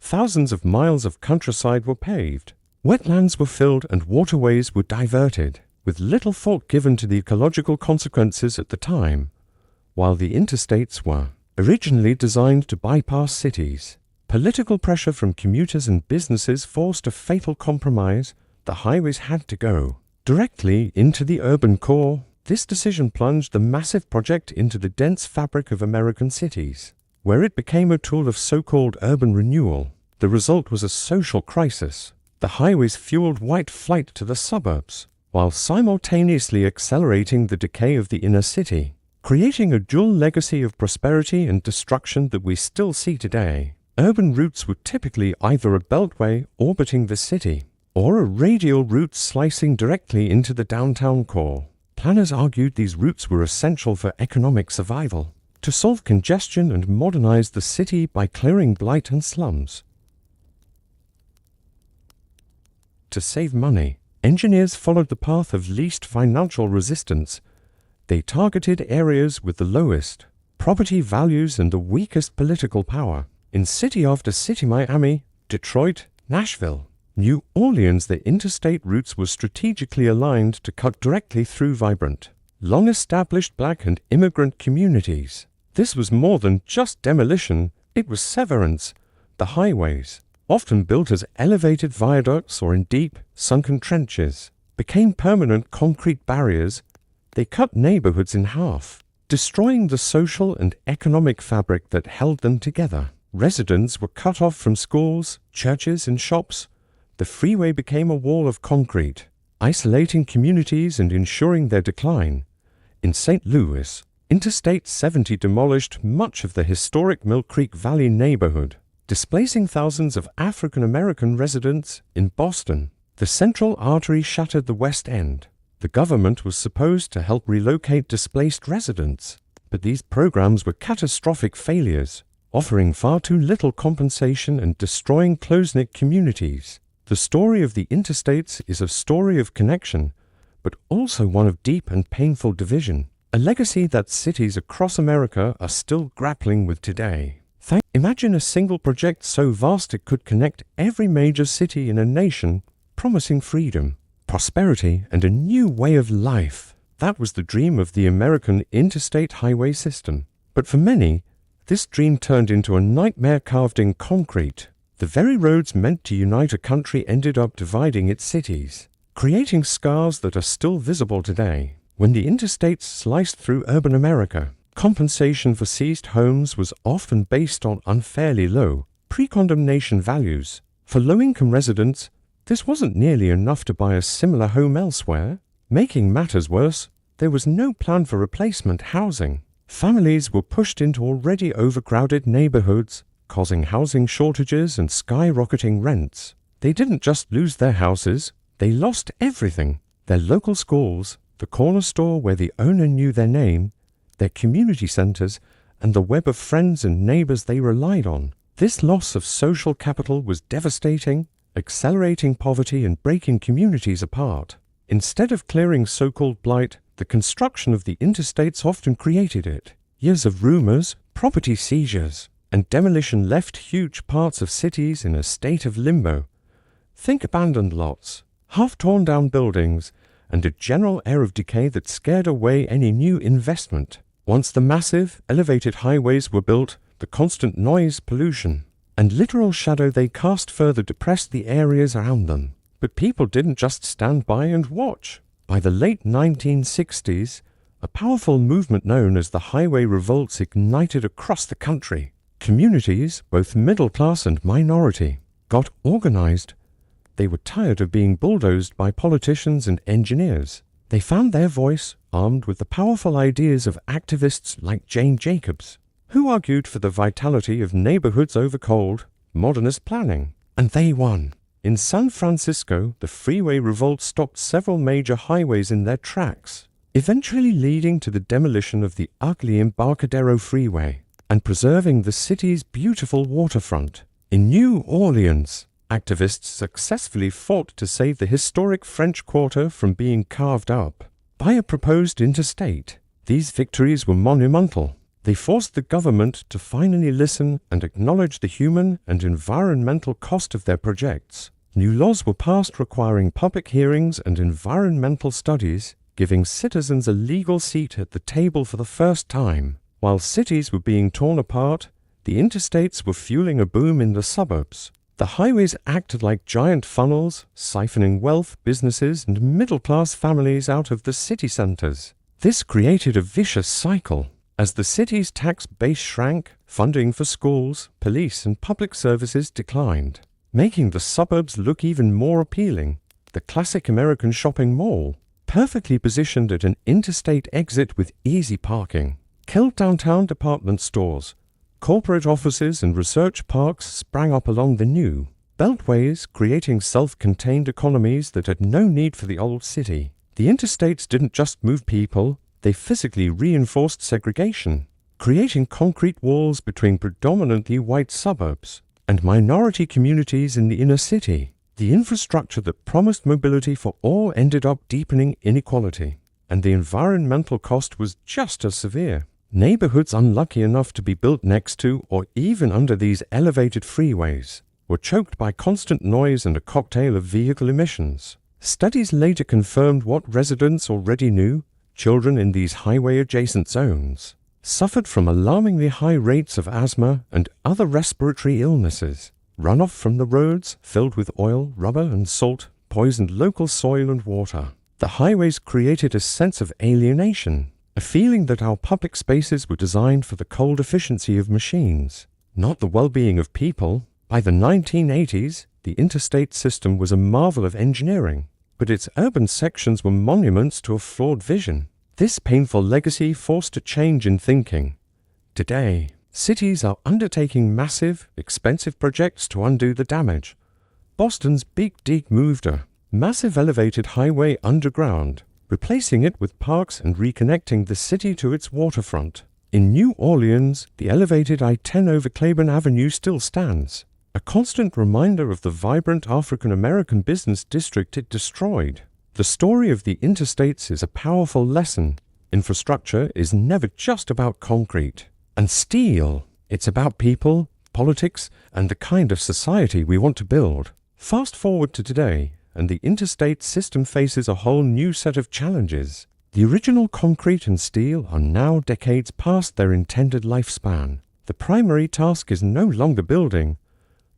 Thousands of miles of countryside were paved. Wetlands were filled and waterways were diverted, with little thought given to the ecological consequences at the time. While the interstates were Originally designed to bypass cities, political pressure from commuters and businesses forced a fatal compromise. The highways had to go directly into the urban core. This decision plunged the massive project into the dense fabric of American cities, where it became a tool of so-called urban renewal. The result was a social crisis. The highways fueled white flight to the suburbs, while simultaneously accelerating the decay of the inner city, creating a dual legacy of prosperity and destruction that we still see today. Urban routes were typically either a beltway orbiting the city, or a radial route slicing directly into the downtown core. Planners argued these routes were essential for economic survival, to solve congestion and modernize the city by clearing blight and slums. To save money, engineers followed the path of least financial resistance. They targeted areas with the lowest property values and the weakest political power. In city after city, Miami, Detroit, Nashville, New Orleans, the interstate routes were strategically aligned to cut directly through vibrant, long-established black and immigrant communities. This was more than just demolition, it was severance. The highways, often built as elevated viaducts or in deep, sunken trenches, became permanent concrete barriers. They cut neighborhoods in half, destroying the social and economic fabric that held them together. Residents were cut off from schools, churches, and shops. The freeway became a wall of concrete, isolating communities and ensuring their decline. In St. Louis, Interstate 70 demolished much of the historic Mill Creek Valley neighborhood, displacing thousands of African American residents. In Boston, the Central Artery shattered the West End. The government was supposed to help relocate displaced residents, but these programs were catastrophic failures, offering far too little compensation and destroying close-knit communities. The story of the interstates is a story of connection, but also one of deep and painful division, a legacy that cities across America are still grappling with today. Imagine a single project so vast it could connect every major city in a nation, promising freedom, prosperity, and a new way of life. That was the dream of the American Interstate Highway System. But for many, this dream turned into a nightmare carved in concrete. The very roads meant to unite a country ended up dividing its cities, creating scars that are still visible today. When the interstates sliced through urban America, compensation for seized homes was often based on unfairly low pre-condemnation values. For low-income residents, this wasn't nearly enough to buy a similar home elsewhere. Making matters worse, there was no plan for replacement housing. Families were pushed into already overcrowded neighborhoods, causing housing shortages and skyrocketing rents. They didn't just lose their houses, they lost everything. Their local schools, the corner store where the owner knew their name, their community centers, and the web of friends and neighbors they relied on. This loss of social capital was devastating, accelerating poverty and breaking communities apart. Instead of clearing so-called blight, the construction of the interstates often created it. Years of rumors, property seizures, and demolition left huge parts of cities in a state of limbo. Think abandoned lots, half-torn-down buildings, and a general air of decay that scared away any new investment. Once the massive, elevated highways were built, the constant noise, pollution, and literal shadow they cast further depressed the areas around them. But people didn't just stand by and watch. By the late 1960s, a powerful movement known as the Highway Revolts ignited across the country. Communities, both middle class and minority, got organized. They were tired of being bulldozed by politicians and engineers. They found their voice, armed with the powerful ideas of activists like Jane Jacobs, who argued for the vitality of neighborhoods over cold, modernist planning. And they won. In San Francisco, the freeway revolt stopped several major highways in their tracks, eventually leading to the demolition of the ugly Embarcadero Freeway and preserving the city's beautiful waterfront. In New Orleans, activists successfully fought to save the historic French Quarter from being carved up by a proposed interstate. These victories were monumental. They forced the government to finally listen and acknowledge the human and environmental cost of their projects. New laws were passed requiring public hearings and environmental studies, giving citizens a legal seat at the table for the first time. While cities were being torn apart, the interstates were fueling a boom in the suburbs. The highways acted like giant funnels, siphoning wealth, businesses, and middle-class families out of the city centers. This created a vicious cycle. As the city's tax base shrank, funding for schools, police, and public services declined, making the suburbs look even more appealing. The classic American shopping mall, perfectly positioned at an interstate exit with easy parking, killed downtown department stores. Corporate offices and research parks sprang up along the new beltways, creating self-contained economies that had no need for the old city. The interstates didn't just move people, they physically reinforced segregation, creating concrete walls between predominantly white suburbs and minority communities in the inner city. The infrastructure that promised mobility for all ended up deepening inequality, and the environmental cost was just as severe. Neighborhoods unlucky enough to be built next to or even under these elevated freeways were choked by constant noise and a cocktail of vehicle emissions. Studies later confirmed what residents already knew: children in these highway-adjacent zones suffered from alarmingly high rates of asthma and other respiratory illnesses. Runoff from the roads, filled with oil, rubber, and salt, poisoned local soil and water. The highways created a sense of alienation, a feeling that our public spaces were designed for the cold efficiency of machines, not the well-being of people. By the 1980s, the interstate system was a marvel of engineering, but its urban sections were monuments to a flawed vision. This painful legacy forced a change in thinking. Today, cities are undertaking massive, expensive projects to undo the damage. Boston's Big Dig moved a massive elevated highway underground, replacing it with parks and reconnecting the city to its waterfront. In New Orleans, the elevated I-10 over Claiborne Avenue still stands, a constant reminder of the vibrant African-American business district it destroyed. The story of the interstates is a powerful lesson. Infrastructure is never just about concrete and steel. It's about people, politics, and the kind of society we want to build. Fast forward to today, and the interstate system faces a whole new set of challenges. The original concrete and steel are now decades past their intended lifespan. The primary task is no longer building,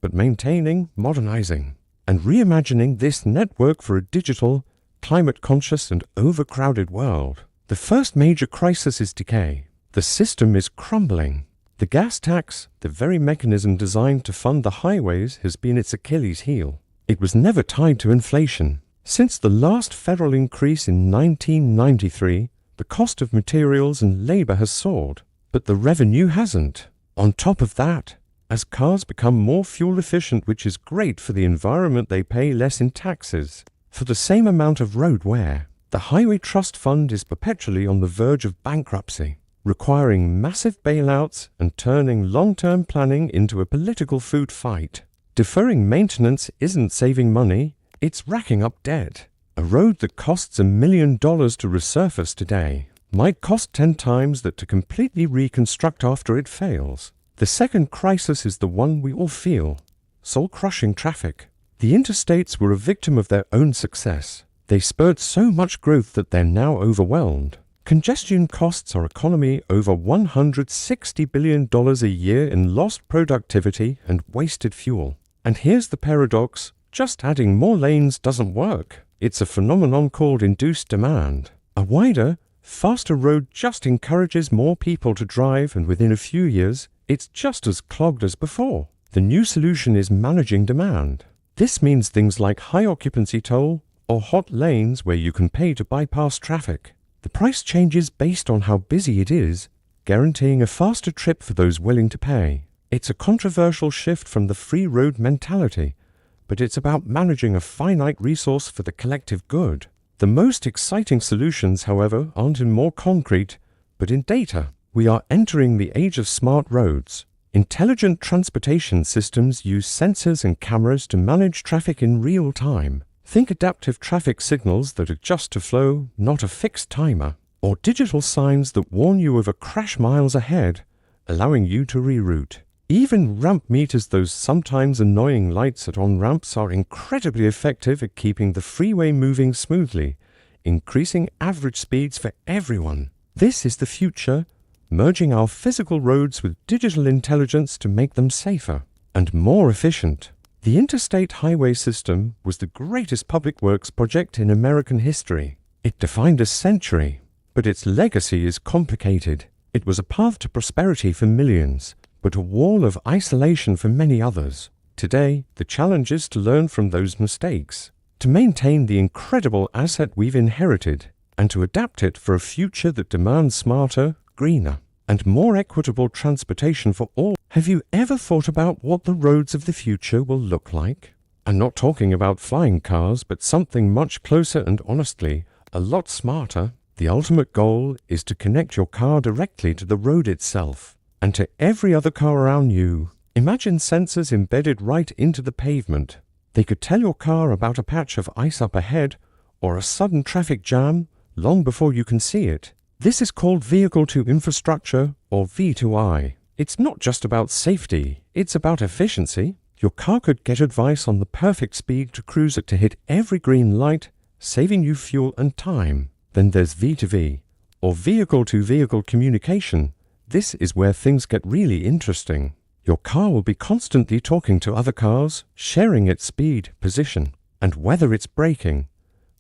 but maintaining, modernizing, and reimagining this network for a digital, climate-conscious, and overcrowded world. The first major crisis is decay. The system is crumbling. The gas tax, the very mechanism designed to fund the highways, has been its Achilles heel. It was never tied to inflation. Since the last federal increase in 1993, the cost of materials and labor has soared, but the revenue hasn't. On top of that, as cars become more fuel efficient, which is great for the environment, they pay less in taxes for the same amount of road wear. The Highway Trust Fund is perpetually on the verge of bankruptcy, requiring massive bailouts and turning long-term planning into a political food fight. Deferring maintenance isn't saving money, it's racking up debt. A road that costs $1 million to resurface today might cost 10 times that to completely reconstruct after it fails. The second crisis is the one we all feel: soul-crushing traffic. The interstates were a victim of their own success. They spurred so much growth that they're now overwhelmed. Congestion costs our economy over $160 billion a year in lost productivity and wasted fuel. And here's the paradox: just adding more lanes doesn't work. It's a phenomenon called induced demand. A wider, faster road just encourages more people to drive, and within a few years, it's just as clogged as before. The new solution is managing demand. This means things like high occupancy toll or hot lanes where you can pay to bypass traffic. The price changes based on how busy it is, guaranteeing a faster trip for those willing to pay. It's a controversial shift from the free road mentality, but it's about managing a finite resource for the collective good. The most exciting solutions, however, aren't in more concrete, but in data. We are entering the age of smart roads. Intelligent transportation systems use sensors and cameras to manage traffic in real time. Think adaptive traffic signals that adjust to flow, not a fixed timer, or digital signs that warn you of a crash miles ahead, allowing you to reroute. Even ramp meters, those sometimes annoying lights at on-ramps, are incredibly effective at keeping the freeway moving smoothly, increasing average speeds for everyone. This is the future, merging our physical roads with digital intelligence to make them safer and more efficient. The Interstate Highway System was the greatest public works project in American history. It defined a century, but its legacy is complicated. It was a path to prosperity for millions, but a wall of isolation for many others. Today, the challenge is to learn from those mistakes, to maintain the incredible asset we've inherited, and to adapt it for a future that demands smarter, greener, and more equitable transportation for all. Have you ever thought about what the roads of the future will look like? I'm not talking about flying cars, but something much closer and honestly, a lot smarter. The ultimate goal is to connect your car directly to the road itself and to every other car around you. Imagine sensors embedded right into the pavement. They could tell your car about a patch of ice up ahead or a sudden traffic jam long before you can see it. This is called vehicle-to-infrastructure, or V2I. It's not just about safety, it's about efficiency. Your car could get advice on the perfect speed to cruise it to hit every green light, saving you fuel and time. Then there's V2V, or vehicle-to-vehicle communication. This is where things get really interesting. Your car will be constantly talking to other cars, sharing its speed, position, and whether it's braking.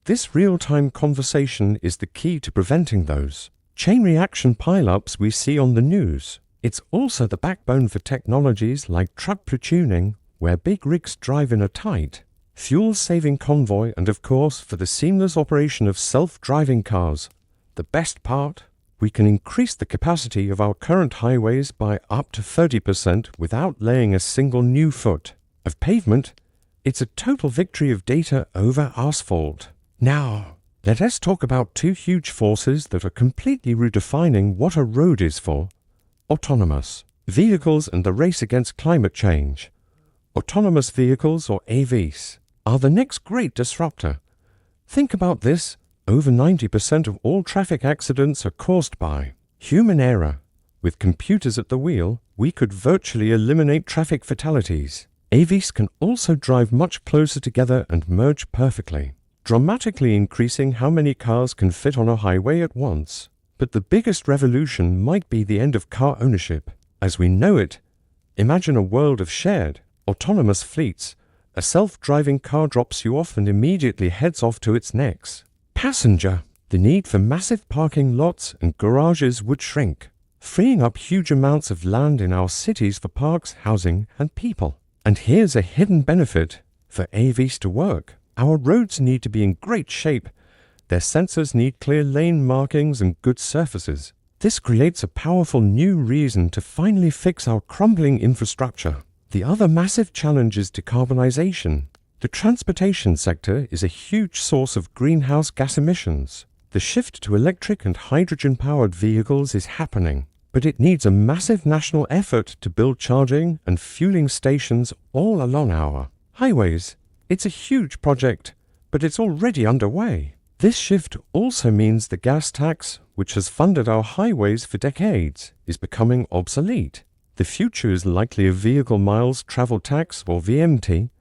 This real-time conversation is the key to preventing those chain reaction pileups we see on the news. It's also the backbone for technologies like truck platooning, where big rigs drive in a tight, fuel-saving convoy, and of course for the seamless operation of self-driving cars. The best part? We can increase the capacity of our current highways by up to 30% without laying a single new foot of pavement. It's a total victory of data over asphalt. Now, let us talk about two huge forces that are completely redefining what a road is for: autonomous vehicles and the race against climate change. Autonomous vehicles, or AVs, are the next great disruptor. Think about this: over 90% of all traffic accidents are caused by human error. With computers at the wheel, we could virtually eliminate traffic fatalities. AVs can also drive much closer together and merge perfectly, dramatically increasing how many cars can fit on a highway at once. But the biggest revolution might be the end of car ownership as we know it. Imagine a world of shared, autonomous fleets. A self-driving car drops you off and immediately heads off to its next passenger. The need for massive parking lots and garages would shrink, freeing up huge amounts of land in our cities for parks, housing, and people. And here's a hidden benefit for AVs to work. Our roads need to be in great shape. Their sensors need clear lane markings and good surfaces. This creates a powerful new reason to finally fix our crumbling infrastructure. The other massive challenge is decarbonization. The transportation sector is a huge source of greenhouse gas emissions. The shift to electric and hydrogen-powered vehicles is happening, but it needs a massive national effort to build charging and fueling stations all along our highways. It's a huge project, but it's already underway. This shift also means the gas tax, which has funded our highways for decades, is becoming obsolete. The future is likely a vehicle miles travel tax, or VMT.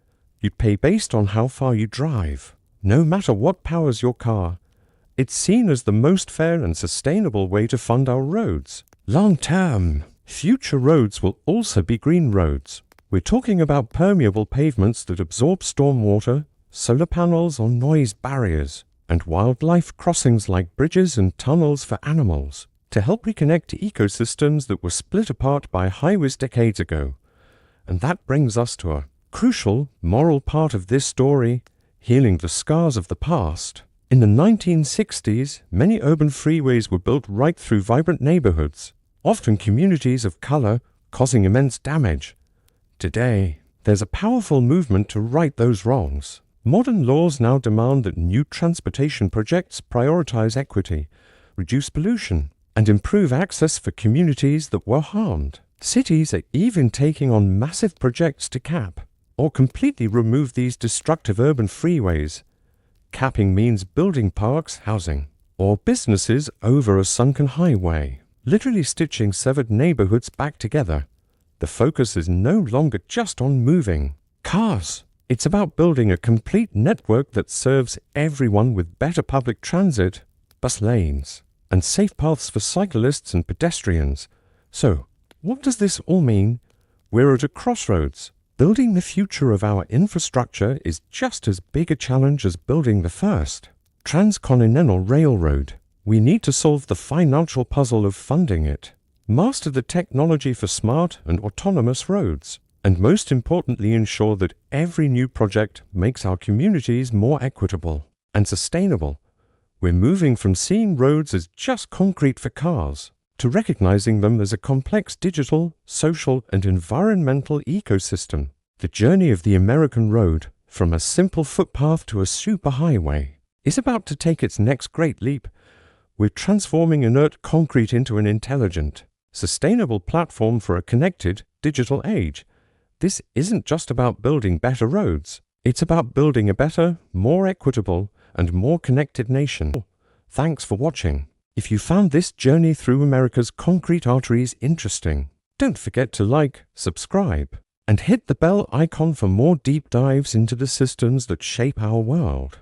You'd pay based on how far you drive, no matter what powers your car. It's seen as the most fair and sustainable way to fund our roads. Long term, future roads will also be green roads. We're talking about permeable pavements that absorb stormwater, solar panels or noise barriers, and wildlife crossings like bridges and tunnels for animals, to help reconnect ecosystems that were split apart by highways decades ago. And that brings us to a crucial moral part of this story: healing the scars of the past. In the 1960s, many urban freeways were built right through vibrant neighborhoods, often communities of color, causing immense damage. Today, there's a powerful movement to right those wrongs. Modern laws now demand that new transportation projects prioritize equity, reduce pollution, and improve access for communities that were harmed. Cities are even taking on massive projects to cap or completely remove these destructive urban freeways. Capping means building parks, housing, or businesses over a sunken highway, literally stitching severed neighborhoods back together. The focus is no longer just on moving cars. It's about building a complete network that serves everyone with better public transit, bus lanes, and safe paths for cyclists and pedestrians. So, what does this all mean? We're at a crossroads. Building the future of our infrastructure is just as big a challenge as building the first transcontinental railroad. We need to solve the financial puzzle of funding it, master the technology for smart and autonomous roads, and most importantly ensure that every new project makes our communities more equitable and sustainable. We're moving from seeing roads as just concrete for cars to recognizing them as a complex digital, social, and environmental ecosystem. The journey of the American road, from a simple footpath to a superhighway, is about to take its next great leap. We're transforming inert concrete into an intelligent, sustainable platform for a connected, digital age. This isn't just about building better roads. It's about building a better, more equitable, and more connected nation. Thanks for watching. If you found this journey through America's concrete arteries interesting, don't forget to like, subscribe, and hit the bell icon for more deep dives into the systems that shape our world.